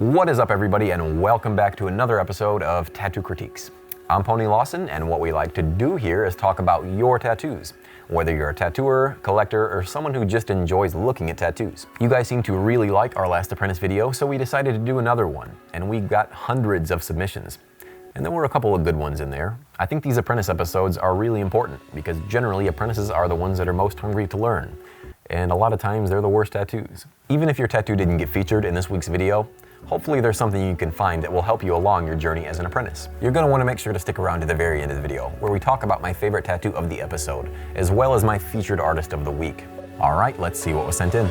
What is up, everybody, and welcome back to another episode of Tattoo Critiques. I'm Pony Lawson, and what we like to do here is talk about your tattoos. Whether you're a tattooer, collector, or someone who just enjoys looking at tattoos. You guys seem to really like our last Apprentice video, so we decided to do another one, and we got hundreds of submissions. And there were a couple of good ones in there. I think these Apprentice episodes are really important, because generally apprentices are the ones that are most hungry to learn. And a lot of times they're the worst tattoos. Even if your tattoo didn't get featured in this week's video, hopefully there's something you can find that will help you along your journey as an apprentice. You're going to want to make sure to stick around to the very end of the video, where we talk about my favorite tattoo of the episode, as well as my featured artist of the week. Alright, let's see what was sent in.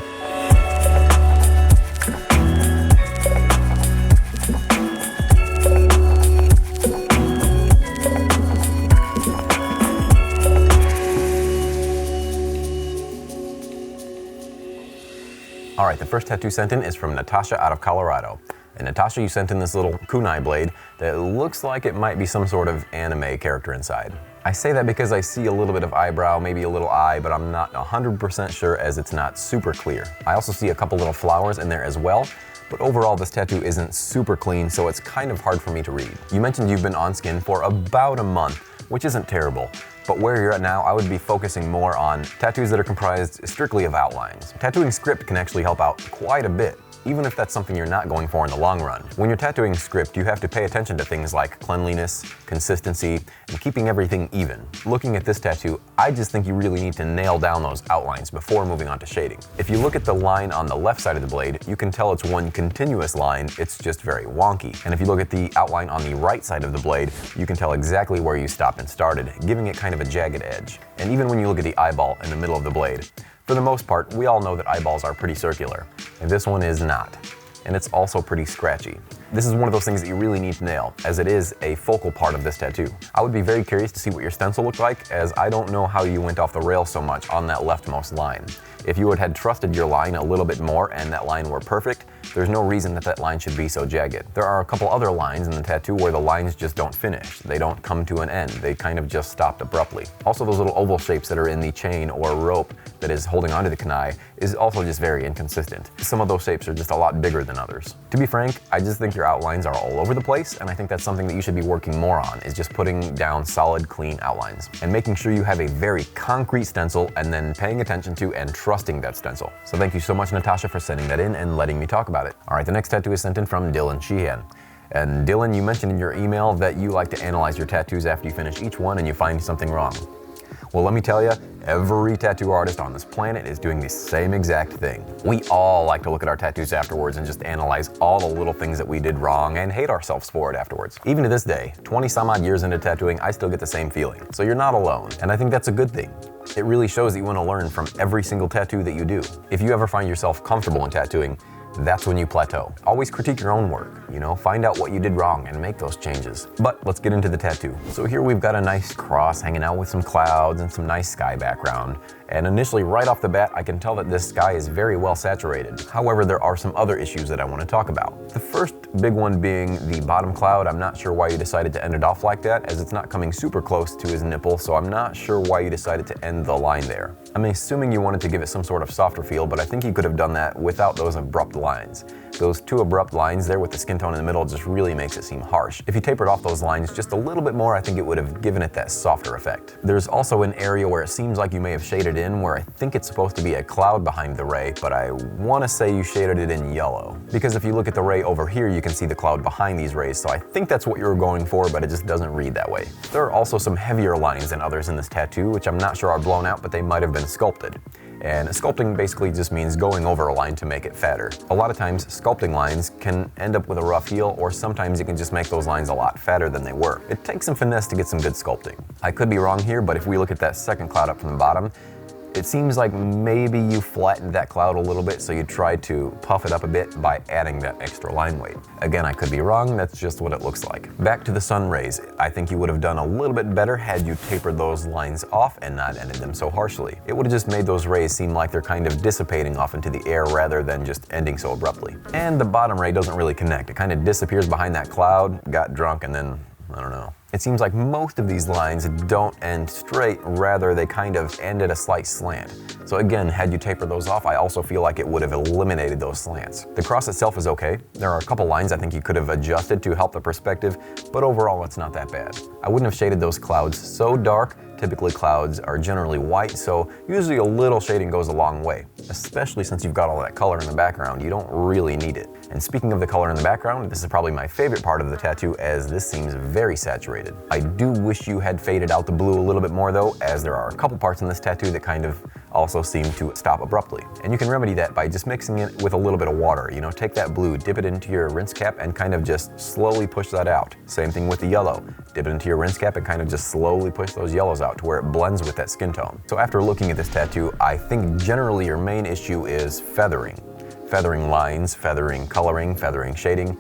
Alright, the first tattoo sent in is from Natasha out of Colorado. And Natasha, you sent in this little kunai blade that looks like it might be some sort of anime character inside. I say that because I see a little bit of eyebrow, maybe a little eye, but I'm not 100% sure as it's not super clear. I also see a couple little flowers in there as well, but overall this tattoo isn't super clean, so it's kind of hard for me to read. You mentioned you've been on skin for about a month, which isn't terrible. But where you're at now, I would be focusing more on tattoos that are comprised strictly of outlines. Tattooing script can actually help out quite a bit, even if that's something you're not going for in the long run. When you're tattooing script, you have to pay attention to things like cleanliness, consistency, and keeping everything even. Looking at this tattoo, I just think you really need to nail down those outlines before moving on to shading. If you look at the line on the left side of the blade, you can tell it's one continuous line, it's just very wonky. And if you look at the outline on the right side of the blade, you can tell exactly where you stopped and started, giving it kind of a jagged edge. And even when you look at the eyeball in the middle of the blade, for the most part, we all know that eyeballs are pretty circular, and this one is not. And it's also pretty scratchy. This is one of those things that you really need to nail, as it is a focal part of this tattoo. I would be very curious to see what your stencil looked like, as I don't know how you went off the rail so much on that leftmost line. If you had trusted your line a little bit more and that line were perfect, there's no reason that line should be so jagged. There are a couple other lines in the tattoo where the lines just don't finish. They don't come to an end. They kind of just stopped abruptly. Also, those little oval shapes that are in the chain or rope that is holding onto the kunai is also just very inconsistent. Some of those shapes are just a lot bigger than others. To be frank, I just think your outlines are all over the place, and I think that's something that you should be working more on, is just putting down solid, clean outlines and making sure you have a very concrete stencil and then paying attention to and trusting that stencil. So thank you so much, Natasha, for sending that in and letting me talk about it. All right, the next tattoo is sent in from Dillon Sheehan. And Dillon, you mentioned in your email that you like to analyze your tattoos after you finish each one and you find something wrong. Well, let me tell you, every tattoo artist on this planet is doing the same exact thing. We all like to look at our tattoos afterwards and just analyze all the little things that we did wrong and hate ourselves for it afterwards. Even to this day, 20 some odd years into tattooing, I still get the same feeling. So you're not alone, and I think that's a good thing. It really shows that you want to learn from every single tattoo that you do. If you ever find yourself comfortable in tattooing, that's when you plateau. Always critique your own work, find out what you did wrong and make those changes. But let's get into the tattoo. So here we've got a nice cross hanging out with some clouds and some nice sky background. And initially, right off the bat, I can tell that this sky is very well saturated. However, there are some other issues that I want to talk about. The first big one being the bottom cloud. I'm not sure why you decided to end it off like that, as it's not coming super close to his nipple, so I'm not sure why you decided to end the line there. I'm assuming you wanted to give it some sort of softer feel, but I think you could have done that without those abrupt lines. Those two abrupt lines there with the skin tone in the middle just really makes it seem harsh. If you tapered off those lines just a little bit more, I think it would have given it that softer effect. There's also an area where it seems like you may have shaded in where I think it's supposed to be a cloud behind the ray, but I want to say you shaded it in yellow. Because if you look at the ray over here, you can see the cloud behind these rays, so I think that's what you were going for, but it just doesn't read that way. There are also some heavier lines than others in this tattoo, which I'm not sure are blown out, but they might have been sculpted. And sculpting basically just means going over a line to make it fatter. A lot of times, sculpting lines can end up with a rough heel, or sometimes you can just make those lines a lot fatter than they were. It takes some finesse to get some good sculpting. I could be wrong here, but if we look at that second cloud up from the bottom, it seems like maybe you flattened that cloud a little bit, so you tried to puff it up a bit by adding that extra line weight. Again, I could be wrong, that's just what it looks like. Back to the sun rays, I think you would have done a little bit better had you tapered those lines off and not ended them so harshly. It would have just made those rays seem like they're kind of dissipating off into the air rather than just ending so abruptly. And the bottom ray doesn't really connect. It kind of disappears behind that cloud, got drunk, and then, I don't know. It seems like most of these lines don't end straight, rather they kind of end at a slight slant. So again, had you tapered those off, I also feel like it would have eliminated those slants. The cross itself is okay. There are a couple lines I think you could have adjusted to help the perspective, but overall it's not that bad. I wouldn't have shaded those clouds so dark. Typically clouds are generally white, so usually a little shading goes a long way, especially since you've got all that color in the background. You don't really need it. And speaking of the color in the background, this is probably my favorite part of the tattoo, as this seems very saturated. I do wish you had faded out the blue a little bit more though, as there are a couple parts in this tattoo that kind of also seem to stop abruptly. And you can remedy that by just mixing it with a little bit of water. You know, take that blue, dip it into your rinse cap and kind of just slowly push that out. Same thing with the yellow. Dip it into your rinse cap and kind of just slowly push those yellows out to where it blends with that skin tone. So after looking at this tattoo, I think generally your main issue is feathering. Feathering lines, feathering coloring, feathering shading.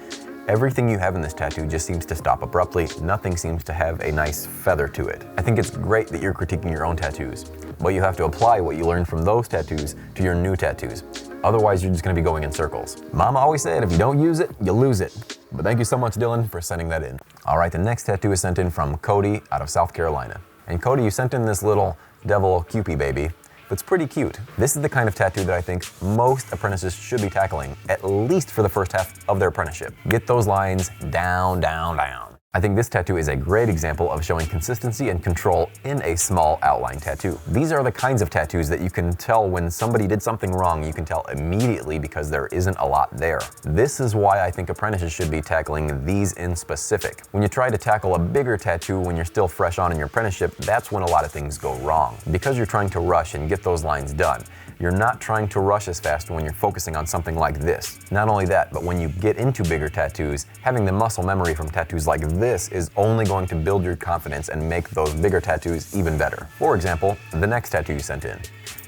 Everything you have in this tattoo just seems to stop abruptly. Nothing seems to have a nice feather to it. I think it's great that you're critiquing your own tattoos, but you have to apply what you learned from those tattoos to your new tattoos. Otherwise, you're just gonna be going in circles. Mama always said, if you don't use it, you lose it. But thank you so much, Dillon, for sending that in. All right, the next tattoo is sent in from Kodi out of South Carolina. And Kodi, you sent in this little devil Cupid baby. It's pretty cute. This is the kind of tattoo that I think most apprentices should be tackling, at least for the first half of their apprenticeship. Get those lines down, down, down. I think this tattoo is a great example of showing consistency and control in a small outline tattoo. These are the kinds of tattoos that you can tell when somebody did something wrong. You can tell immediately because there isn't a lot there. This is why I think apprentices should be tackling these in specific. When you try to tackle a bigger tattoo when you're still fresh on in your apprenticeship, that's when a lot of things go wrong. Because you're trying to rush and get those lines done. You're not trying to rush as fast when you're focusing on something like this. Not only that, but when you get into bigger tattoos, having the muscle memory from tattoos like this is only going to build your confidence and make those bigger tattoos even better. For example, the next tattoo you sent in.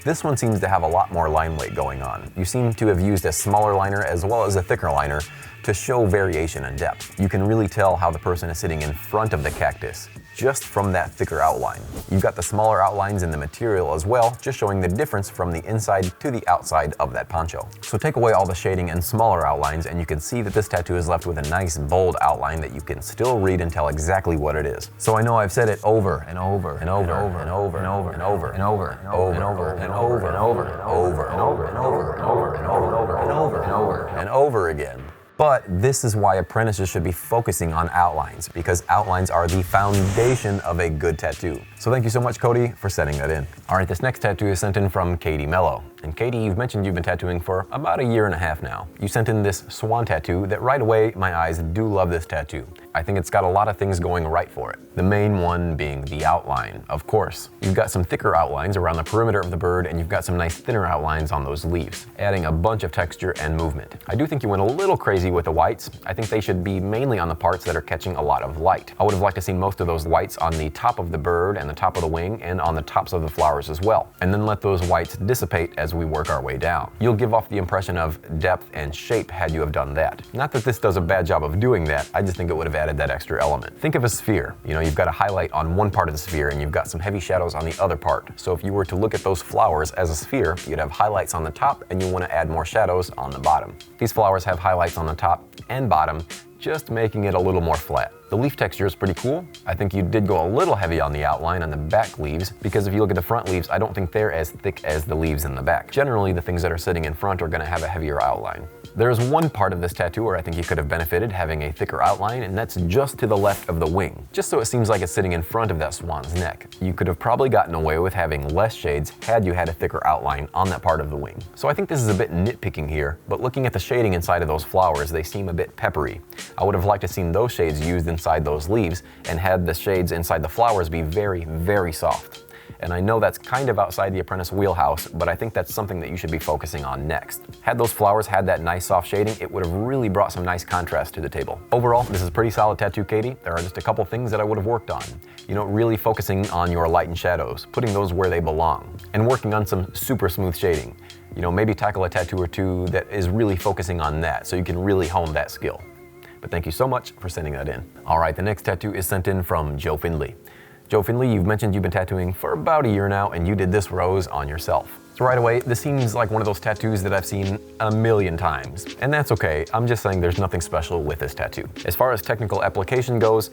This one seems to have a lot more line weight going on. You seem to have used a smaller liner as well as a thicker liner to show variation and depth. You can really tell how the person is sitting in front of the cactus just from that thicker outline. You've got the smaller outlines in the material as well, just showing the difference from the inside to the outside of that poncho. So take away all the shading and smaller outlines and you can see that this tattoo is left with a nice bold outline that you can still read and tell exactly what it is. So I know I've said it over and over and over and over and over and over and over and over and over and over and over and over and over and over and over and over and over and over and over and over again. But this is why apprentices should be focusing on outlines, because outlines are the foundation of a good tattoo. So thank you so much, Kodi, for sending that in. All right, this next tattoo is sent in from Melo. And Katie, you've mentioned you've been tattooing for about 1.5 years now. You sent in this Swan tattoo that right away, my eyes do love this tattoo. I think it's got a lot of things going right for it. The main one being the outline, of course. You've got some thicker outlines around the perimeter of the bird and you've got some nice thinner outlines on those leaves, adding a bunch of texture and movement. I do think you went a little crazy with the whites. I think they should be mainly on the parts that are catching a lot of light. I would have liked to see most of those whites on the top of the bird and the top of the wing and on the tops of the flowers as well. And then let those whites dissipate as we work our way down. You'll give off the impression of depth and shape had you have done that. Not that this does a bad job of doing that, I just think it would have added that extra element. Think of a sphere. You know, you've got a highlight on one part of the sphere and you've got some heavy shadows on the other part. So if you were to look at those flowers as a sphere, you'd have highlights on the top and you want to add more shadows on the bottom. These flowers have highlights on the top and bottom, just making it a little more flat. The leaf texture is pretty cool. I think you did go a little heavy on the outline on the back leaves, because if you look at the front leaves, I don't think they're as thick as the leaves in the back. Generally, the things that are sitting in front are gonna have a heavier outline. There's one part of this tattoo where I think you could have benefited having a thicker outline, and that's just to the left of the wing, just so it seems like it's sitting in front of that swan's neck. You could have probably gotten away with having less shades had you had a thicker outline on that part of the wing. So I think this is a bit nitpicking here, but looking at the shading inside of those flowers, they seem a bit peppery. I would have liked to seen those shades used inside those leaves and had the shades inside the flowers be very, very soft. And I know that's kind of outside the apprentice wheelhouse, but I think that's something that you should be focusing on next. Had those flowers had that nice soft shading, it would have really brought some nice contrast to the table. Overall, this is a pretty solid tattoo, Katie. There are just a couple things that I would have worked on. You know, really focusing on your light and shadows, putting those where they belong, and working on some super smooth shading. You know, maybe tackle a tattoo or two that is really focusing on that so you can really hone that skill. But thank you so much for sending that in. All right, the next tattoo is sent in from Joe Findley. Joe Findley, you've mentioned you've been tattooing for about 1 year now, and you did this rose on yourself. So right away, this seems like one of those tattoos that I've seen 1,000,000 times. And that's okay, I'm just saying there's nothing special with this tattoo. As far as technical application goes,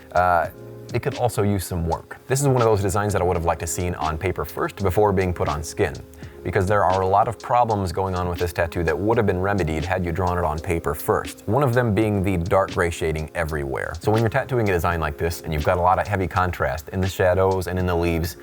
it could also use some work. This is one of those designs that I would have liked to seen on paper first before being put on skin, because there are a lot of problems going on with this tattoo that would have been remedied had you drawn it on paper first. One of them being the dark gray shading everywhere. So when you're tattooing a design like this and you've got a lot of heavy contrast in the shadows and in the leaves,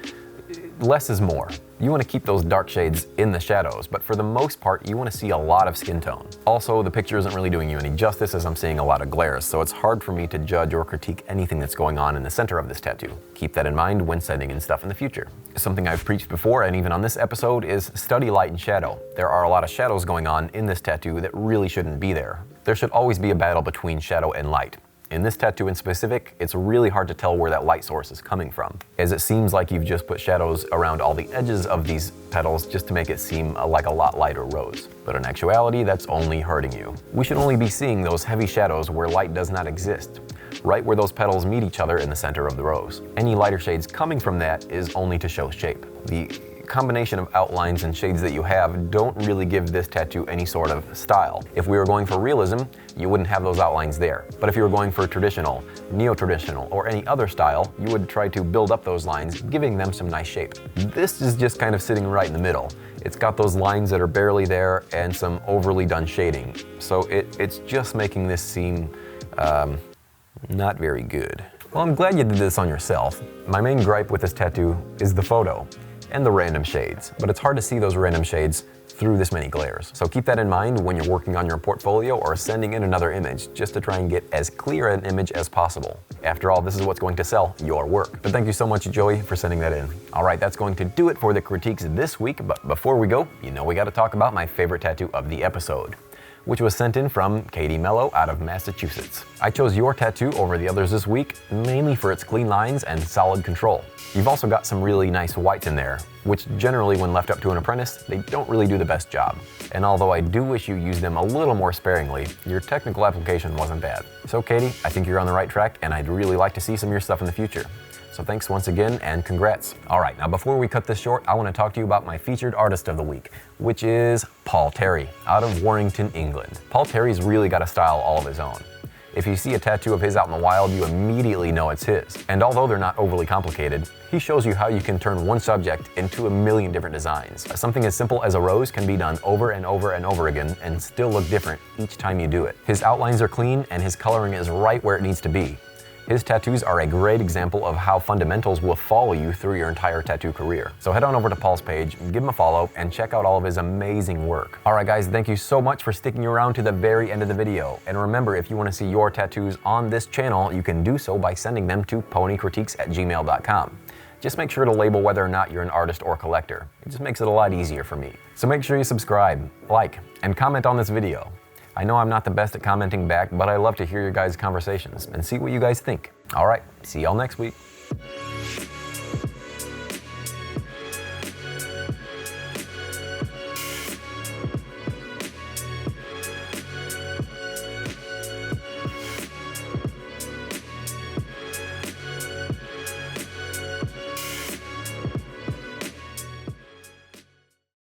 less is more. You want to keep those dark shades in the shadows, but for the most part, you want to see a lot of skin tone. Also, the picture isn't really doing you any justice as I'm seeing a lot of glares, so it's hard for me to judge or critique anything that's going on in the center of this tattoo. Keep that in mind when sending in stuff in the future. Something I've preached before, and even on this episode, is study light and shadow. There are a lot of shadows going on in this tattoo that really shouldn't be there. There should always be a battle between shadow and light. In this tattoo in specific, it's really hard to tell where that light source is coming from, as it seems like you've just put shadows around all the edges of these petals just to make it seem like a lot lighter rose. But in actuality, that's only hurting you. We should only be seeing those heavy shadows where light does not exist, right where those petals meet each other in the center of the rose. Any lighter shades coming from that is only to show shape. The combination of outlines and shades that you have don't really give this tattoo any sort of style. If we were going for realism, you wouldn't have those outlines there. But if you were going for traditional, neo-traditional, or any other style, you would try to build up those lines, giving them some nice shape. This is just kind of sitting right in the middle. It's got those lines that are barely there and some overly done shading. So it's just making this seem not very good. Well, I'm glad you did this on yourself. My main gripe with this tattoo is the photo and the random shades, but it's hard to see those random shades through this many glares. So keep that in mind when you're working on your portfolio or sending in another image, just to try and get as clear an image as possible. After all, this is what's going to sell your work. But thank you so much, Joey, for sending that in. All right, that's going to do it for the critiques this week, but before we go, you know we gotta talk about my favorite tattoo of the episode, which was sent in from Melo out of Massachusetts. I chose your tattoo over the others this week, mainly for its clean lines and solid control. You've also got some really nice whites in there, which generally when left up to an apprentice, they don't really do the best job. And although I do wish you used them a little more sparingly, your technical application wasn't bad. So Katie, I think you're on the right track, and I'd really like to see some of your stuff in the future. So thanks once again, and congrats. All right, now before we cut this short, I want to talk to you about my featured artist of the week, which is Paul Terry, out of Warrington, England. Paul Terry's really got a style all of his own. If you see a tattoo of his out in the wild, you immediately know it's his. And although they're not overly complicated, he shows you how you can turn one subject into a million different designs. Something as simple as a rose can be done over and over and over again and still look different each time you do it. His outlines are clean and his coloring is right where it needs to be. His tattoos are a great example of how fundamentals will follow you through your entire tattoo career. So head on over to Paul's page, give him a follow, and check out all of his amazing work. All right guys, thank you so much for sticking around to the very end of the video. And remember, if you want to see your tattoos on this channel, you can do so by sending them to ponycritiques@gmail.com. Just make sure to label whether or not you're an artist or collector. It just makes it a lot easier for me. So make sure you subscribe, like, and comment on this video. I know I'm not the best at commenting back, but I love to hear your guys' conversations and see what you guys think. All right, see y'all next week.